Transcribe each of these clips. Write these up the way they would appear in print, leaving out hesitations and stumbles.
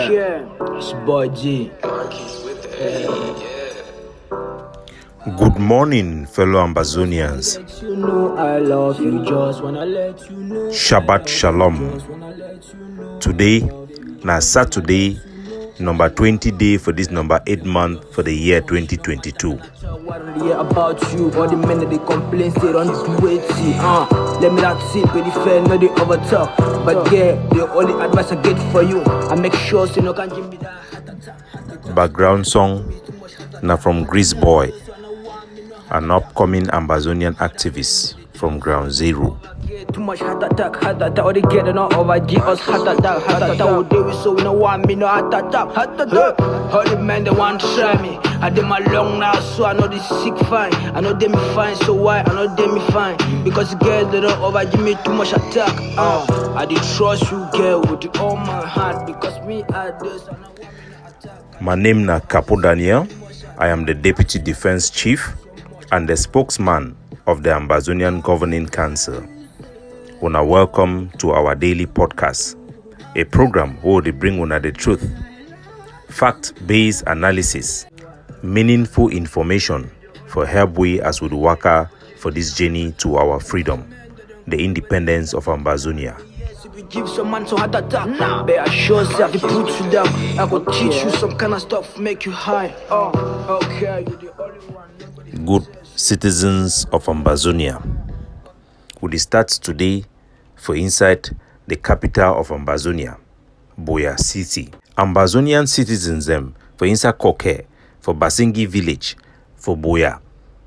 It's boy G. Good morning, fellow Ambazonians. Shabbat Shalom. Today, na Saturday, number 20 day for this number 8 month for the year 2022. About you, all the men that they complain, say don't do it. Let me not sit with the fair, no they over talk. But yeah, the only advice I get for you, I make sure so no can give me that. Background song now from Grease Boy, an upcoming Ambazonian activist from Ground Zero. Too much heart attack, or they get enough over G us heart attack, what they will so we no want me no heart attack. All the men they want to try me, I did my long now so I know this sick fine, I know them fine, so why I know them fine, because girls they don't over give me too much attack. I did trust you girl with all my heart, because me I this. My name na Capo Daniel. I am the Deputy Defense Chief and the spokesman of the Ambazonian Governing Council. Una welcome to our daily podcast, a program where they bring una the truth, fact-based analysis, meaningful information for help we as we work for this journey to our freedom, the independence of Ambazonia. Give some man so hard attack. Better sure self, put you down. I go teach you some kind of stuff, make you high. Okay, you're the only one. Good citizens of Ambazonia, we start today for inside the capital of Ambazonia, Buya City. Ambazonian citizens for inside Koke, for Basingi village, for Buya,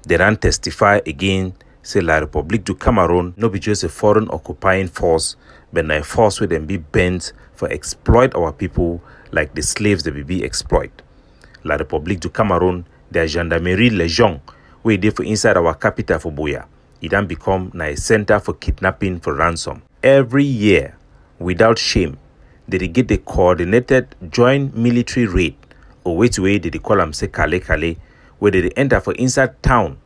they ran testify again, say La Republique du Cameroon no be just a foreign occupying force, but a force where them be bent for exploit our people like the slaves they be exploit. La Republique du Cameroon, their gendarmerie Legion, where they for inside our capital for Buya, it then become a center for kidnapping for ransom. Every year, without shame, they get the coordinated joint military raid, or which way they call them say Kale, where they enter for inside town,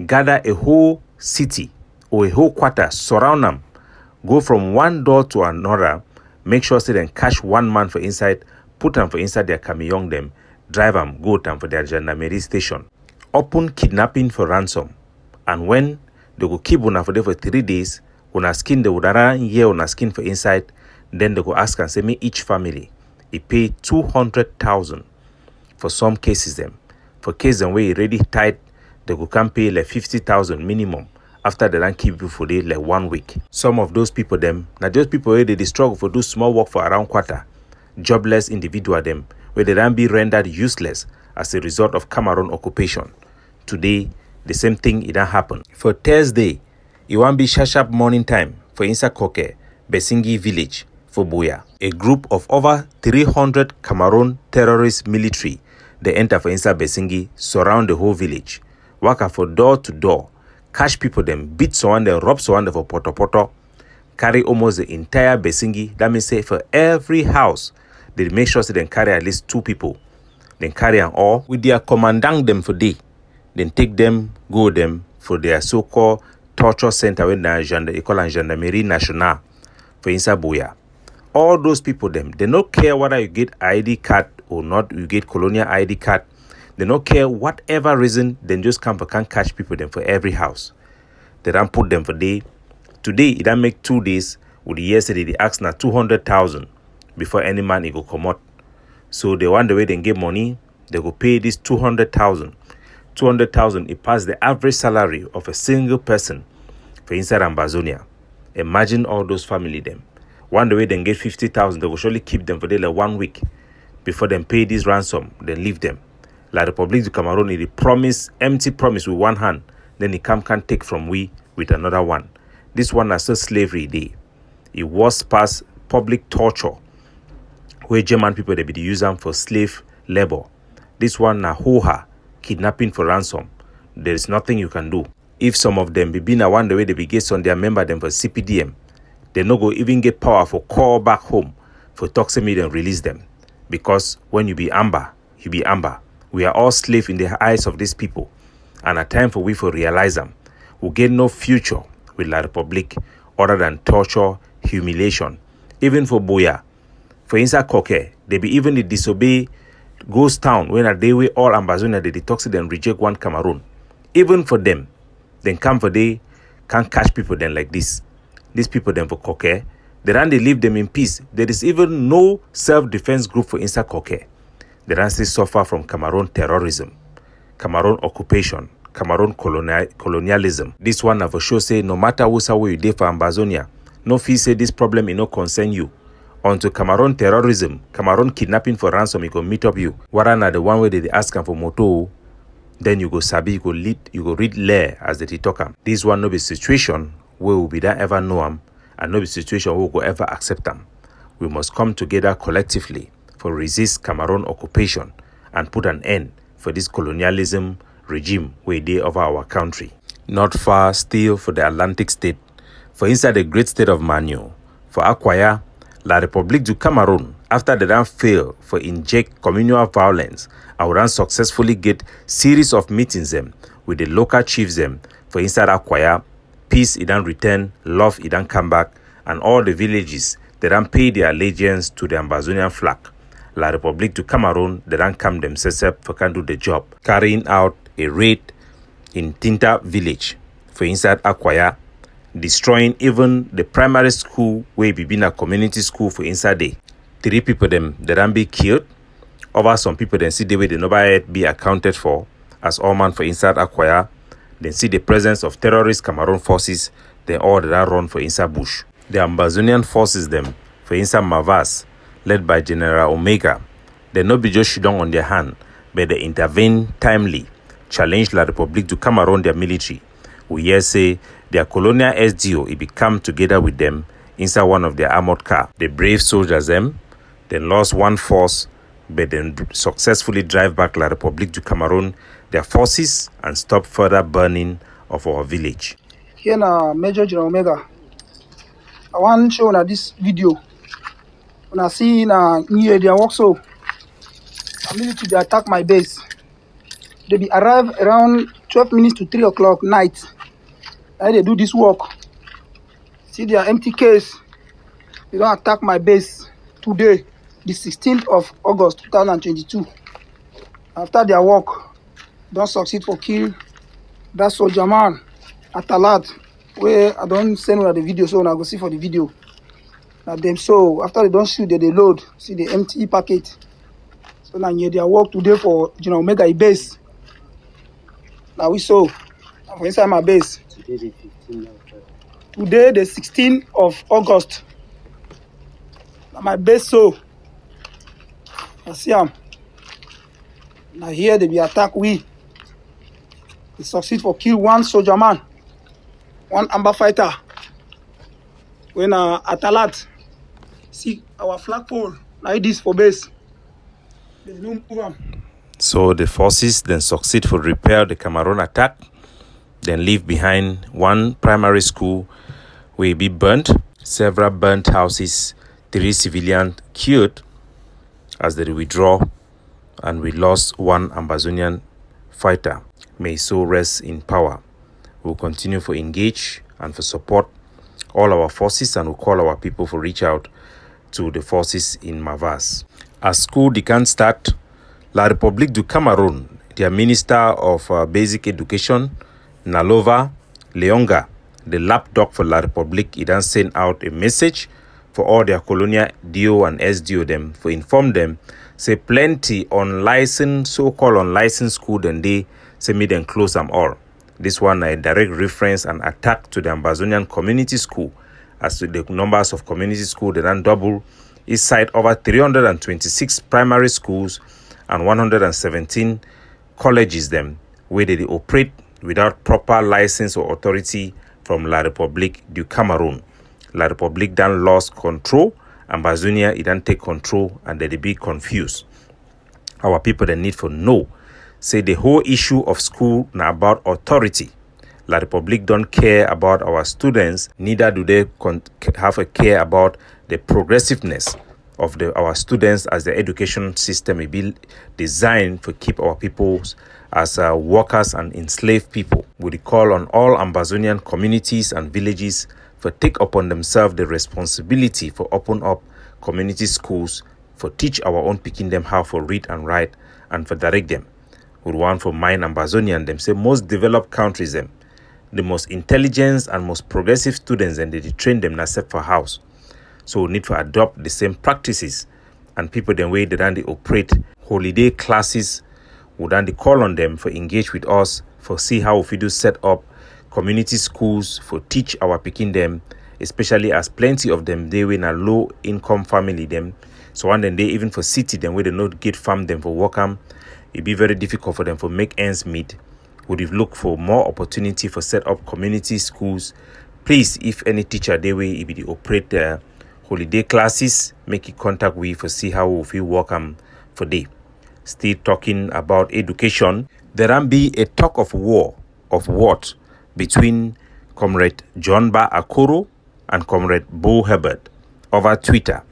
gather a whole city or a whole quarter, surround them, go from one door to another, make sure they then catch one man for inside, put them for inside their camion them, drive them, go them for their gendarmerie station. Open kidnapping for ransom. And when they go keep una for there for 3 days, una skin they would run here una skin for inside, then they go ask and say me each family, he pay 200,000 for some cases them. For cases them where he already tied, they go can pay like 50,000 minimum. After they don't keep you for day like 1 week. Some of those people them, now those people where they struggle for do small work for around quarter, jobless individual them, where they don't be rendered useless as a result of Cameroon occupation. Today, the same thing it don't happen. For Thursday, it won't be sharp morning time for inside Koke, Besingi village for Buya. A group of over 300 Cameroon terrorist military, they enter for inside Besingi, surround the whole village, work for door to door, catch people them, beat someone, they rob someone for poto, carry almost the entire Besingi. That means say for every house, they make sure they carry at least 2 people. Then carry an all with their commandant them for day. Then take them, go them for their so-called torture center when they call Gendarmerie Nationale for inside Buya. All those people them, they don't care whether you get ID card or not, you get colonial ID card. They don't care whatever reason, then just come for can't catch people them for every house. They don't put them for day. Today, it don't make 2 days. With the yesterday, they ask now 200,000 before any man it go come out. So they want the way they get money, they go pay this 200,000. 200,000, it pass the average salary of a single person for inside Ambazonia. Imagine all those family them. One the way they get 50,000, they will surely keep them for day like 1 week before they pay this ransom, then leave them. La Republique du Cameroon, it promise, empty promise with one hand, then it can't take from we with another one. This one is still slavery day. It was past public torture, where German people they be use them for slave labor. This one na hoha, kidnapping for ransom. There is nothing you can do. If some of them be na one the way they be get on their member them for CPDM, they no go even get power for call back home for toxic media and release them. Because when you be amber, you be amber. We are all slaves in the eyes of these people. And a time for we to realize them. We get no future with La Republique other than torture, humiliation. Even for Buya, For inside Koke, they be even the disobey ghost town when a day way all Ambazonia they detox it and reject one Cameroon. Even for them, then come for they can't catch people then like this. These people then for Koke, they leave them in peace. There is even no self-defense group for inside Koke. They still suffer from Cameroon terrorism, Cameroon occupation, Cameroon colonialism. This one for sure say no matter who's way you dey for Ambazonia, no fee say this problem it no concern you. Onto Cameroon terrorism, Cameroon kidnapping for ransom, it go meet up you. Warana the one way they ask for moto, then you go sabi, you go read law as the talk am. This one no be situation where we be that ever know am, and no be situation where we go ever accept them. We must come together collectively for resist Cameroon occupation and put an end for this colonialism regime where they over our country. Not far still for the Atlantic state, for inside the great state of Manu, for Akwaya, La République du Cameroon, after they done fail for inject communal violence, and we done successfully get series of meetings them with the local chiefs them for inside Akwaya, peace it done return, love it done come back, and all the villages they done pay their allegiance to the Ambazonian flag. La République du Cameroon they done come themselves up for can do the job, carrying out a raid in Tinta village for inside Akwaya, destroying even the primary school where be been a community school for inside day. 3 people them they don't be killed. Over some people then see the way they never be accounted for as all man for inside Akwaya. Then see the presence of terrorist Cameroon forces. Then all that run for inside bush. The Ambazonian forces them for inside Mavas, led by General Omega. They not be just shut down on their hand, but they intervene timely, challenge La République du Cameroon their military. We hear say their colonial SDO it be come together with them inside one of their armored car. The brave soldiers them then lost one force, but then successfully drive back La République du Cameroon their forces and stop further burning of our village. Here na Major General Omega. I want to show na this video. When I see na near their work so, the military they attack my base. They be arrive around 12 minutes to 3 o'clock night. And they do this work. See their empty case. They don't attack my base today, the 16th of August 2022. After their work, don't succeed for kill that soldier man at Talat, where I don't send the video, so I go see for the video. Now them so after they don't shoot, they load. See the empty packet. So now yeah, their work today for General Omega base. Now we saw for inside my base. Today the 16th of August. Now my base so I see them. Now here they be attack we. They succeed for kill one soldier man, one amber fighter. When Atalat see our flagpole, now it is for base. There's no move on. So the forces then succeed for repair the Cameroon attack, then leave behind one primary school where be burnt, several burnt houses, 3 civilians killed as they withdraw, and we lost one Ambazonian fighter. May so rest in power. We'll continue for engage and for support all our forces, and we'll call our people for reach out to the forces in Mavas. As school they can start, La République du Cameroon, their Minister of Basic Education, Nalova Leonga, the lapdog for La République, he then sent out a message for all their colonial DO and SDO them, for inform them, say plenty unlicensed, so-called unlicensed school, then they say me then close them all. This one a direct reference and attack to the Ambazonian community school, as to the numbers of community school they then double. Each side over 326 primary schools and 117 colleges them where they operate without proper license or authority from La République du Cameroon. La République then lost control, Ambazonia it then take control, and they be confused. Our people they need to know, say the whole issue of school now about authority. La République don't care about our students, neither do they have a care about the progressiveness of our students, as the education system will be designed to keep our people as workers and enslaved people. We call on all Ambazonian communities and villages for take upon themselves the responsibility for open up community schools, for teach our own picking them how for read and write, and for direct them. We want for mine Ambazonia and them say most developed countries them, the most intelligent and most progressive students, and they train them not set for house. So we need to adopt the same practices, and people the way they operate holiday classes, we then they call on them for engage with us, for see how we do set up community schools, for teach our picking them, especially as plenty of them they were in a low income family them. So one then they even for city them where they not get farm them for work it be very difficult for them for make ends meet. Would have look for more opportunity for set up community schools. Please, if any teacher they way if they operate their holiday classes, make it contact with for see how we feel welcome for day. Still talking about education, there can be a talk of war of what between Comrade John Ba Akoro and Comrade Bo Herbert over Twitter,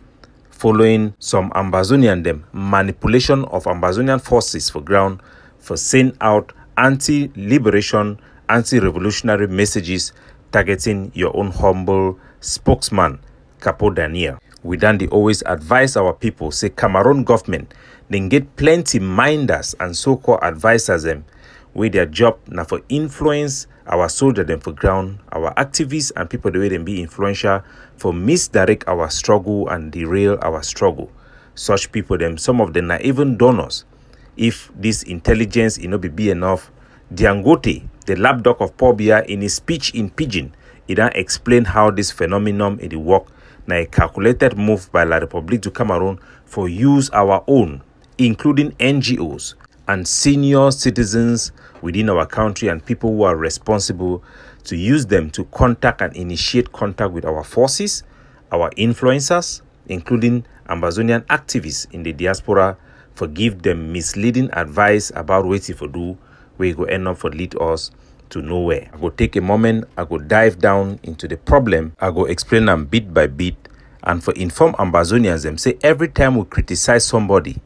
following some Ambazonian them manipulation of Ambazonian forces for ground for send out anti-liberation, anti-revolutionary messages targeting your own humble spokesman, Capo Daniel. We then they always advise our people, say Cameroon government, then get plenty minders and so-called advisors them, where their job now for influence our soldier them for ground, our activists and people the way them be influential for misdirect our struggle and derail our struggle. Such people them, some of them are even donors. If this intelligence be enough, Diangote, the lapdog of Paul Biya, in his speech in Pidgin, he then explained how this phenomenon in the work na a calculated move by La République du Cameroon for use our own, including NGOs and senior citizens within our country and people who are responsible to use them to contact and initiate contact with our forces, our influencers, including Ambazonian activists in the diaspora, for give them misleading advice about what to do, where go end up for lead us to nowhere. I go take a moment, I go dive down into the problem, I go explain them bit by bit, and for inform Ambazonians them say every time we criticize somebody,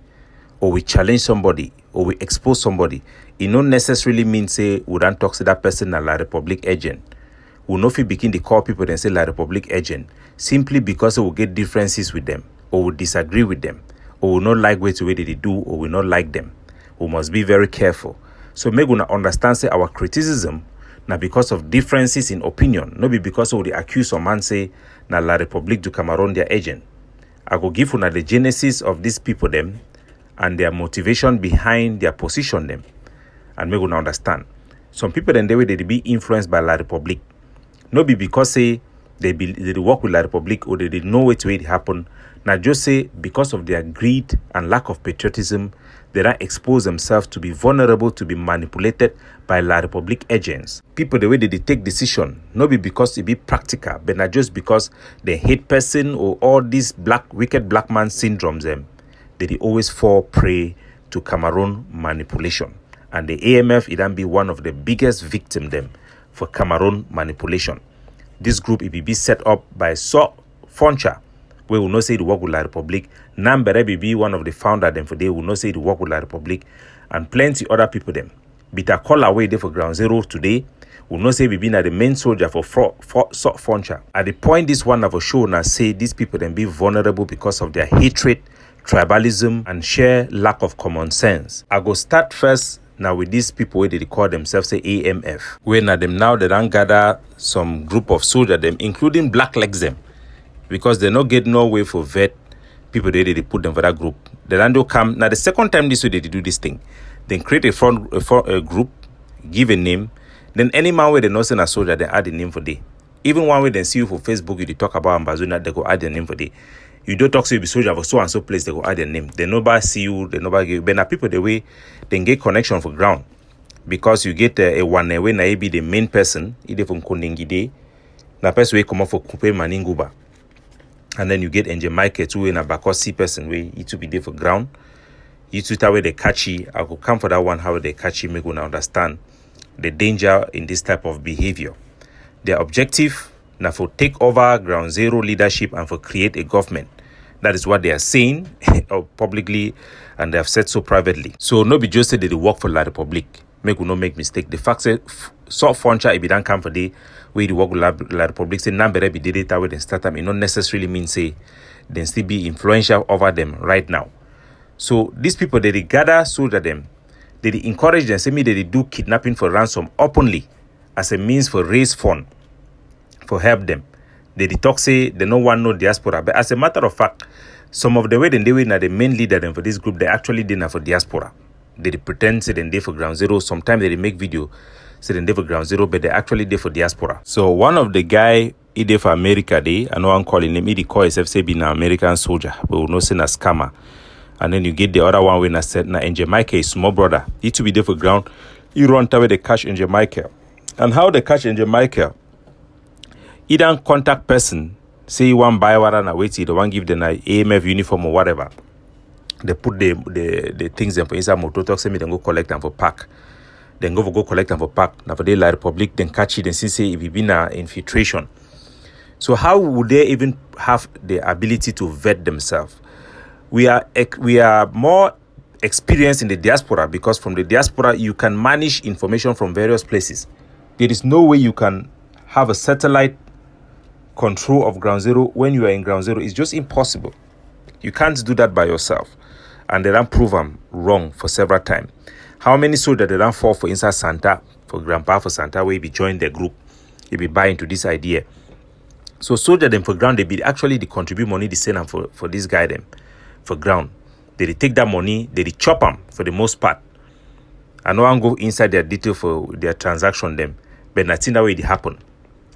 or we challenge somebody, or we expose somebody, it don't necessarily mean say we don't talk to that person as La République agent. We no fit begin to call people and say La République agent simply because we get differences with them, or we disagree with them, or we not like what they do, or we not like them. We must be very careful. So make we understand say our criticism now because of differences in opinion, not be because of the accuse of man say na La République du Cameroon their agent. I go give una the genesis of these people them and their motivation behind their position them, and make una understand. Some people then they be influenced by La République, not be because say they work with La République or they didn't know which way it happened. Now just say because of their greed and lack of patriotism, they don't expose themselves to be vulnerable to be manipulated by La République agents. People the way they take decision, not be because it be practical, but not just because they hate person or all these wicked black man syndromes them. They always fall prey to Cameroon manipulation. And the AMF it can be one of the biggest victims them for Cameroon manipulation. This group it be set up by So Foncha, we will not say the work with La République. Nambere be one of the founder them for they will not say the work with La République, and plenty other people them. Bita call away there for ground zero today. Will not say we been at the main soldier for So Foncha. At the point this one of a show now say these people then be vulnerable because of their hatred, tribalism, and sheer lack of common sense. I go start first now with these people where they call themselves say AMF. When at them now they don't gather some group of soldiers them, including black legs them, because they not get no way for vet people they put them for that group. They don't come now the second time this way they do this thing. Then create a group, give a name, then any man where they not send a soldier, they add a name for day. Even one way they see you for Facebook, you talk about Ambazonia, they go add their name for day. You don't talk to you be soldier for so and so place, they go add their name. They nobody see you, they nobody give you. But now people the way they get connection for ground. Because you get a one way na be the main person, either from Kondengide, na person way come up for Kupe Maninguba. And then you get Angel Michael too in a Bakosi person where it to be there for ground. You two that way they catch you. I will come for that one how they catch you, make you understand the danger in this type of behavior. Their objective now for take over ground zero leadership and for create a government. That is what they are saying publicly, and they have said so privately. So no be just say they work for La République. Make we no make mistake. The fact say soft function if you don't come for the way the work with la Republic say number be the data where they start them, it not necessarily mean say they still be influential over them right now. So these people they gather so that them they encourage them, say me they do kidnapping for ransom openly as a means for raise fund for help them. They talk say they don't want no diaspora. But as a matter of fact, some of the way they were the main leader them for this group, they actually didn't for diaspora. They pretend say they for ground zero. Sometimes they make video say they for ground zero, but they actually there for diaspora. So one of the guy he there for America day, I know I'm calling him, he call himself say be an American soldier, but we no say a scammer. And then you get the other one when I said na in Jamaica, his small brother. He to be there for ground. He run away the cash in Jamaica. And how the cash in Jamaica? He don't contact person, say you want buy one and wait, they want give them an AMF uniform or whatever. They put the things in for inside motor talk, say me then go collect them for pack. Then go collect them for pack. Now for the La Republic, then catch it and see say if it been an infiltration. So how would they even have the ability to vet themselves? We are more experienced in the diaspora because from the diaspora you can manage information from various places. There is no way you can have a satellite control of ground zero when you are in ground zero. It's just impossible. You can't do that by yourself. And they don't prove them wrong for several times. How many soldiers they don't fall for inside Santa, for Grandpa for Santa, where he be join the group, he be buy into this idea. So soldiers them for ground, they be actually they contribute money they send them for this guy them for ground. They take that money, they chop them for the most part. I know I'm go inside their detail for their transaction them, but nothing that way it happen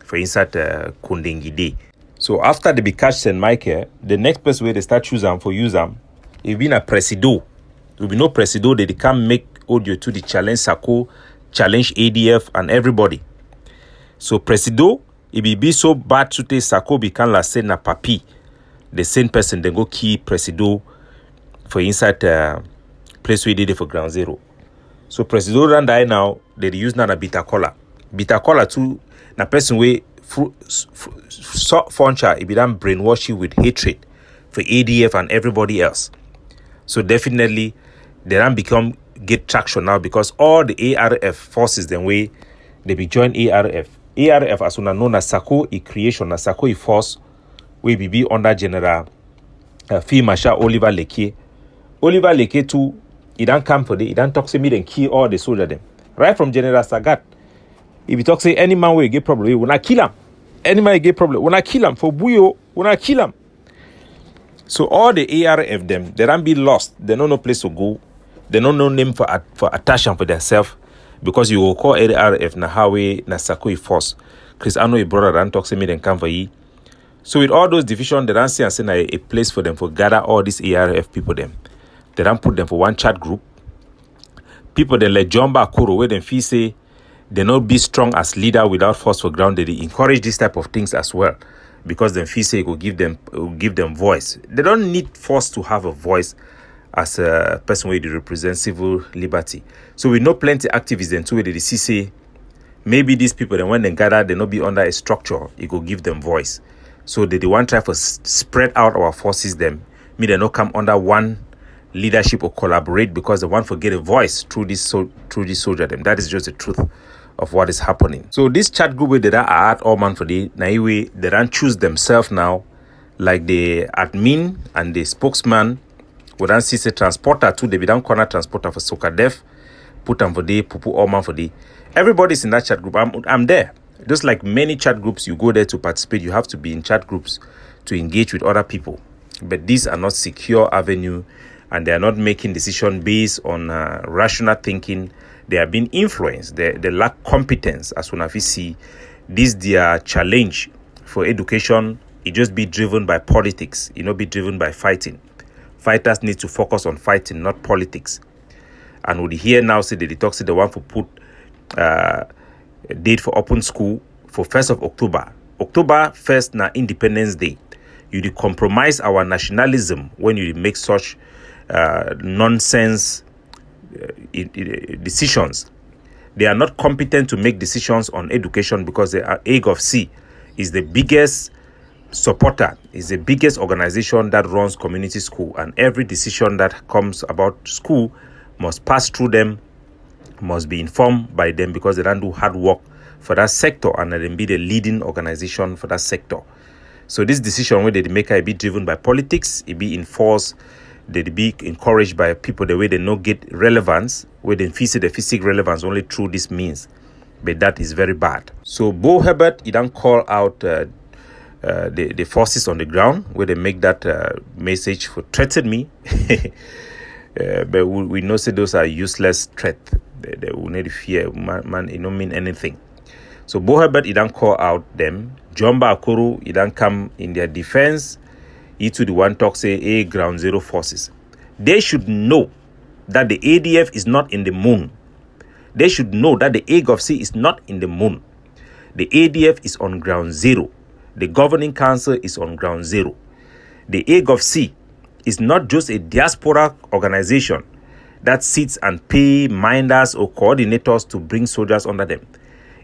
for inside Kundingi Day. So after they be catch St. Michael, the next person where they start choose them for use them, it be a presido. There will be no presido, they can make audio to the challenge Sako, challenge ADF and everybody. So presido, it be so bad to take Sako become la say na papi. The same person then go key presido for inside place we did it for ground zero. So presido ran die now, they use na bitter collar. Bitter collar too, na person way funcha if you don't brainwash you with hatred for ADF and everybody else. So definitely they don't get traction now because all the ARF forces then way they be join ARF. ARF as una known as Sako e creation, as Sako e force we be under General Field Marshal Oliver Leke. Oliver Leke too, he don't come for the, he don't talk to me then kill all the soldiers them. Right from General Sagat. If he talk say any man will get problem, we will not kill him. Any man will get problem, we will not kill him. For Buyo, we will not kill him. So all the ARF them, they don't be lost. They don't know place to go. They don't know name for attachment for themselves. Because you will call ARF na Hawe na Sakoi force. Chris Ano, your brother, don't talk to me then come for ye. So with all those divisions, they don't see and send a place for them for gather all these ARF people them. They don't put them for one chat group. People then like Jomba Kuro where them feel say they not be strong as leader without force for ground. They encourage this type of things as well. Because them feel say it will give them voice. They don't need force to have a voice as a person where they represent civil liberty. So we know plenty activists and too where they see say maybe these people then when they gather they not be under a structure, it will give them voice. So they want to try to spread out our forces them. Me they not come under one leadership or collaborate because they want to get a voice through this soldier them. That is just the truth of what is happening. So this chat group where they are at all man for the naive, they don't choose themselves now, like the admin and the spokesman. We don't see the transporter too. They be down corner transporter for Sokadef, put them for the pupu all man for the. Everybody's in that chat group. I'm there. Just like many chat groups, you go there to participate. You have to be in chat groups to engage with other people. But these are not secure avenue, and they are not making decisions based on rational thinking. They are being influenced. They lack competence. As soon as we see this, their challenge for education, it just be driven by politics. It not be driven by fighting. Fighters need to focus on fighting, not politics. And we hear now say that the talk say they want to put a date for open school for 1st of October. October 1st na Independence Day. You compromise our nationalism when you make such nonsense decisions. They are not competent to make decisions on education because the AGOF-C is the biggest supporter, is the biggest organization that runs community school, and every decision that comes about school must pass through them must be informed by them because they don't do hard work for that sector and then be the leading organization for that sector. So this decision where they make it be driven by politics, it be enforced, they be encouraged by people the way they not get relevance, where they see the physical relevance only through this means. But that is very bad. So Bo Herbert, he don't call out the forces on the ground where they make that message for threaten me. But we know say those are useless threats. They will not fear, man, it don't mean anything. So Bo Herbert, he don't call out them. Jomba Akuru, he don't come in their defense. He to the one talk say, ground zero forces. They should know that the ADF is not in the moon. They should know that the AGOVC is not in the moon. The ADF is on ground zero. The governing council is on ground zero. The AGOVC is not just a diaspora organization that sits and pay minders or coordinators to bring soldiers under them.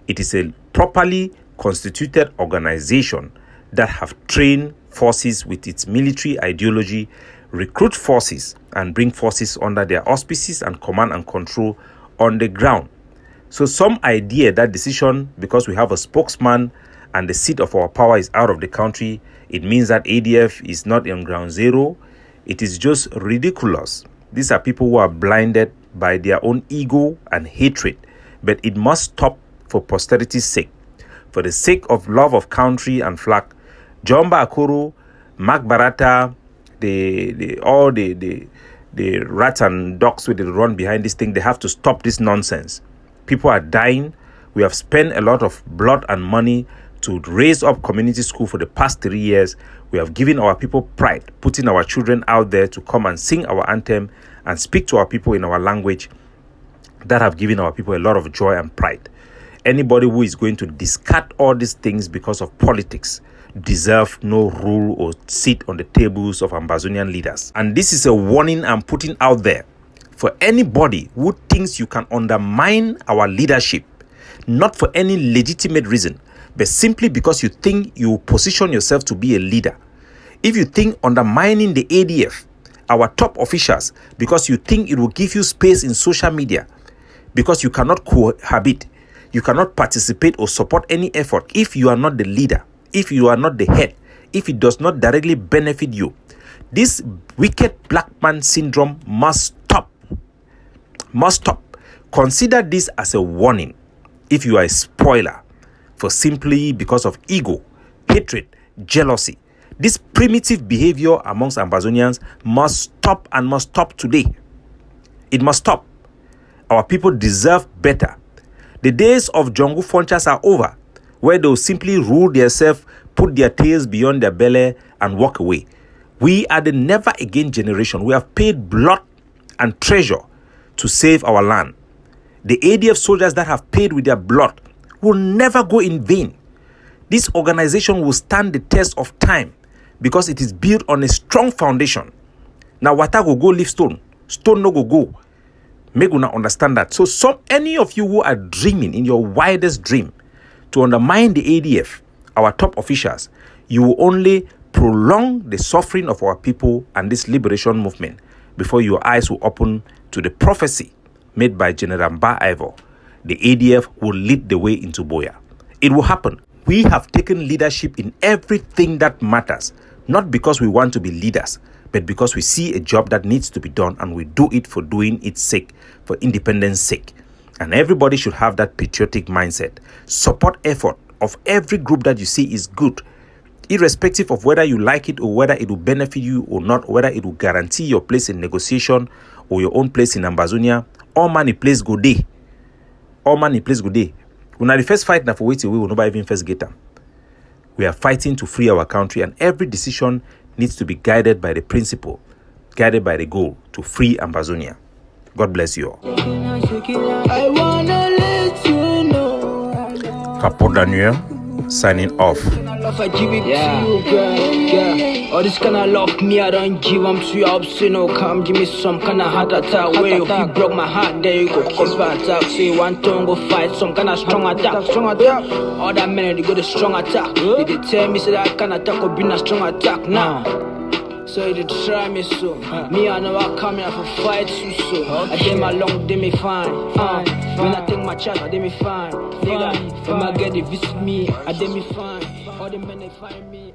It is a properly constituted organization that have trained forces with its military ideology, recruit forces and bring forces under their auspices and command and control on the ground. So some idea that decision, because we have a spokesman and the seat of our power is out of the country, it means that ADF is not on ground zero. It is just ridiculous. These are people who are blinded by their own ego and hatred. But it must stop for posterity's sake. For the sake of love of country and flag, Jomba Akuru, Mark Barata, all the rats and dogs with the run behind this thing, they have to stop this nonsense. People are dying. We have spent a lot of blood and money to raise up community school for the past 3 years. We have given our people pride, putting our children out there to come and sing our anthem and speak to our people in our language that have given our people a lot of joy and pride. Anybody who is going to discard all these things because of politics deserve no rule or seat on the tables of Ambazonian leaders. And this is a warning I'm putting out there for anybody who thinks you can undermine our leadership, not for any legitimate reason, but simply because you think you position yourself to be a leader. If you think undermining the ADF, our top officials, because you think it will give you space in social media, because you cannot cohabit, you cannot participate or support any effort if you are not the leader, if you are not the head, if it does not directly benefit you. This wicked black man syndrome must stop. Must stop. Consider this as a warning if you are a spoiler for simply because of ego, hatred, jealousy. This primitive behavior amongst Ambazonians must stop and must stop today. It must stop. Our people deserve better. The days of Jongu Fonchas are over, where they'll simply rule themselves, put their tails beyond their belly and walk away. We are the never again generation. We have paid blood and treasure to save our land. The ADF soldiers that have paid with their blood will never go in vain. This organization will stand the test of time because it is built on a strong foundation. Now, water go leave stone. Stone no go. Make una understand that. So any of you who are dreaming in your wildest dream to undermine the ADF, our top officials, you will only prolong the suffering of our people and this liberation movement before your eyes will open to the prophecy made by General Mba Ivor. The ADF will lead the way into Buea. It will happen. We have taken leadership in everything that matters, not because we want to be leaders, but because we see a job that needs to be done and we do it for doing its sake, for independence sake. And everybody should have that patriotic mindset. Support effort of every group that you see is good, irrespective of whether you like it or whether it will benefit you or not, whether it will guarantee your place in negotiation or your own place in Ambazonia. All money place go day. All money place go day. When I the first fight now for waiting, we will not even first get them. We are fighting to free our country, and every decision needs to be guided by the principle, guided by the goal to free Ambazonia. God bless you all. I wanna let you know. Capo Daniel signing off. All this kind of love me, I don't give them to you. Up, so no, come give me some kind of heart attack. Where if you broke my heart, there you go. Cover attack. Say one tongue go fight some kind of strong attack. All that men, they go the strong attack. They tell me say that kind of attack will be a strong attack now. So you try me so. Me I know I come here for fight you so. I did my long, did me fine. When I take my chance, I did me fine. Nigga, when I get it, visit me, I did me fine. All the men they find me.